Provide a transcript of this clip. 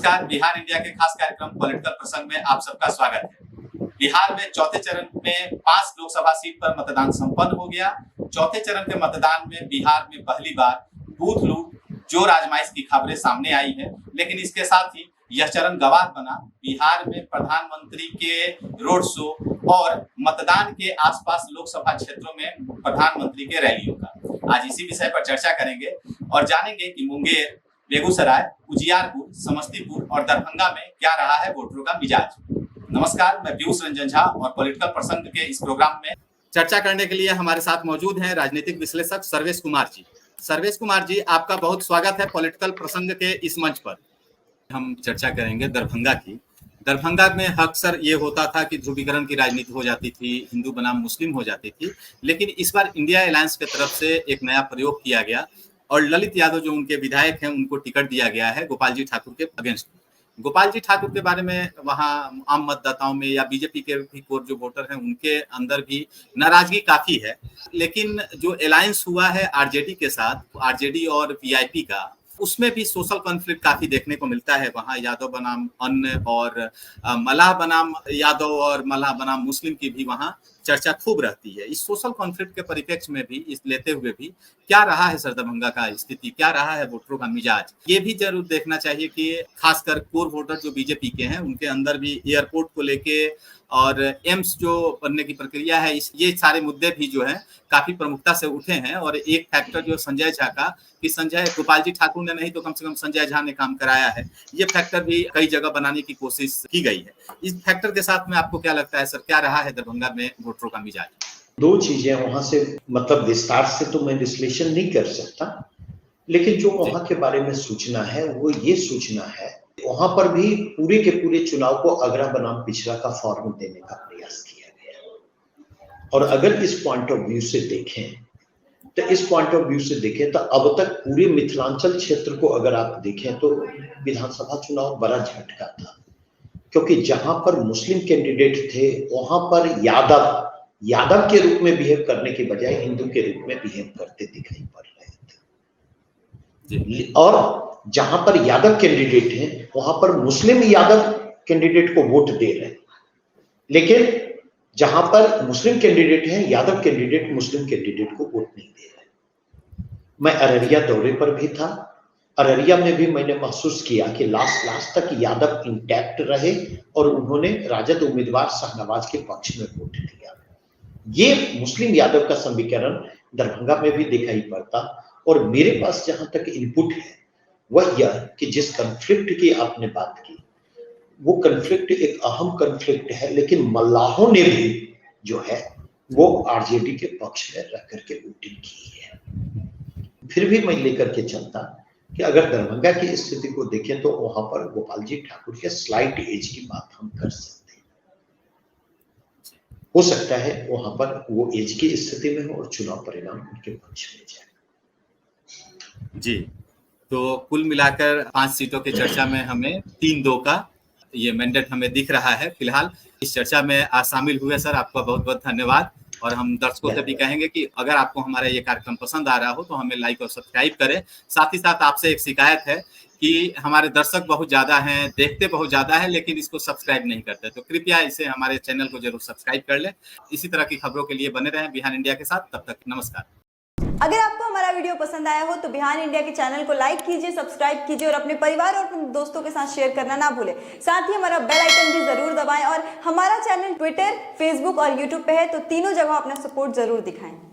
नमस्कार। बिहार इंडिया के खास कार्यक्रम पॉलिटिकल प्रसंग में आप सबका स्वागत है। बिहार में चौथे चरण में 5 लोकसभा सीट पर मतदान संपन्न हो गया। चौथे चरण के मतदान में बिहार में पहली बार बूथ लूट, जोर आजमाइश की खबरें सामने आई है, लेकिन इसके साथ ही यह चरण गवाह बना बिहार में प्रधानमंत्री के रोड शो और मतदान के आसपास लोकसभा क्षेत्रों में प्रधानमंत्री के रैलियों का। आज इसी विषय पर चर्चा करेंगे और जानेंगे कि मुंगेर, बेगूसराय, उजियारपुर, समस्तीपुर और दरभंगा में क्या रहा है वोटरों का मिजाज। नमस्कार, मैं पीयूष रंजन झा और पॉलिटिकल प्रसंग के इस प्रोग्राम में चर्चा करने के लिए हमारे साथ मौजूद हैं राजनीतिक विश्लेषक सर्वेश कुमार जी। सर्वेश कुमार जी, आपका बहुत स्वागत है पॉलिटिकल प्रसंग के इस मंच पर। हम चर्चा करेंगे दरभंगा की। दरभंगा में अक्सर ये होता था कि ध्रुवीकरण की राजनीति हो जाती थी, हिंदू बनाम मुस्लिम हो जाती थी, लेकिन इस बार इंडिया अलायंस की तरफ से एक नया प्रयोग किया गया और ललित यादव जो उनके विधायक हैं उनको टिकट दिया गया है गोपाल जी ठाकुर के अगेंस्ट। गोपाल जी ठाकुर के बारे में वहाँ आम मतदाताओं में या बीजेपी के भी कोर जो वोटर हैं उनके अंदर भी नाराजगी काफी है, लेकिन जो अलायंस हुआ है आरजेडी के साथ, आरजेडी और वीआईपी का, उसमें भी सोशल कॉन्फ्लिक्ट काफी देखने को मिलता है। वहाँ यादव बनाम अन्य और मल्लाह बनाम यादव और मल्लाह बनाम मुस्लिम की भी वहाँ चर्चा खूब रहती है। इस सोशल कॉन्फ्लिक्ट के परिप्रेक्ष्य में भी, इस लेते हुए भी क्या रहा है सर दरभंगा का स्थिति, क्या रहा है वोटरों का मिजाज, ये भी जरूर देखना चाहिए कि खासकर कोर वोटर जो बीजेपी के हैं उनके अंदर भी एयरपोर्ट को लेके और एम्स जो बनने की प्रक्रिया है, ये सारे मुद्दे भी जो हैं काफी प्रमुखता से उठे हैं। और एक फैक्टर जो संजय झा का, कि संजय गोपाल जी ठाकुर ने नहीं तो कम से कम संजय झा ने काम कराया है, ये फैक्टर भी कई जगह बनाने की कोशिश की गई है। इस फैक्टर के साथ में आपको क्या लगता है सर, क्या रहा है दरभंगा में वोटरों का मिजाज? दो चीजें वहां से मतलब विस्तार से तो मैं विश्लेषण नहीं कर सकता, लेकिन जो वहां के बारे में सूचना है वो ये सूचना है, वहां पर भी पूरे के पूरे चुनाव को अगरा बनाम पिछड़ा का फॉर्म देने का प्रयास किया गया। और अगर इस पॉइंट ऑफ व्यू से देखें तो अब तक पूरे मिथिलांचल क्षेत्र को अगर आप देखें तो विधानसभा चुनाव बड़ा झटका था, क्योंकि जहां पर मुस्लिम कैंडिडेट थे वहां पर यादव के रूप में बिहेव करने के बजाय हिंदू के रूप में बिहेव करते दिखाई पड़ रहे थे। और जहां पर यादव कैंडिडेट हैं वहां पर मुस्लिम यादव कैंडिडेट को वोट दे रहे हैं, लेकिन जहां पर मुस्लिम कैंडिडेट हैं यादव कैंडिडेट मुस्लिम कैंडिडेट को वोट नहीं दे रहे। मैं अररिया दौरे पर भी था, अररिया में भी मैंने महसूस किया कि लास्ट तक यादव इंटैक्ट रहे और उन्होंने राजद उम्मीदवार शाहनवाज के पक्ष में वोट दिया। ये मुस्लिम यादव का समीकरण दरभंगा में भी दिखाई पड़ता। और मेरे पास जहां तक इनपुट है वह यह कि जिस कन्फ्लिक्ट की आपने बात की, वो कन्फ्लिक्ट एक अहम कन्फ्लिक्ट है, लेकिन मल्लाहों ने भी जो है वो आरजेडी के पक्ष में रह करके वोटिंग की है। फिर भी मैं लेकर के चलता कि अगर दरभंगा की स्थिति को देखें तो वहां पर गोपाल जी ठाकुर के स्लाइट एज की बात हम कर सकते हैं। हो सकता है वहां पर वो एज की स्थिति में हो और चुनाव परिणाम उनके पक्ष में जाए। जी, तो कुल मिलाकर 5 सीटों की चर्चा में हमें 3-2 का ये मैंडेट हमें दिख रहा है। फिलहाल इस चर्चा में आज शामिल हुए सर, आपका बहुत बहुत धन्यवाद। और हम दर्शकों से भी कहेंगे कि अगर आपको हमारा ये कार्यक्रम पसंद आ रहा हो तो हमें लाइक और सब्सक्राइब करें। साथ ही साथ आपसे एक शिकायत है कि हमारे दर्शक बहुत ज्यादा हैं, देखते बहुत ज्यादा है, लेकिन इसको सब्सक्राइब नहीं करते, तो कृपया इसे हमारे चैनल को जरूर सब्सक्राइब कर लें। इसी तरह की खबरों के लिए बने रहें बिहार इंडिया के साथ। तब तक नमस्कार। अगर आपको हमारा वीडियो पसंद आया हो तो बिहार इंडिया के चैनल को लाइक कीजिए, सब्सक्राइब कीजिए और अपने परिवार और अपने दोस्तों के साथ शेयर करना ना भूलें। साथ ही हमारा बेल आइकन भी जरूर दबाएं और हमारा चैनल ट्विटर, फेसबुक और यूट्यूब पे है, तो तीनों जगह अपना सपोर्ट जरूर दिखाएं।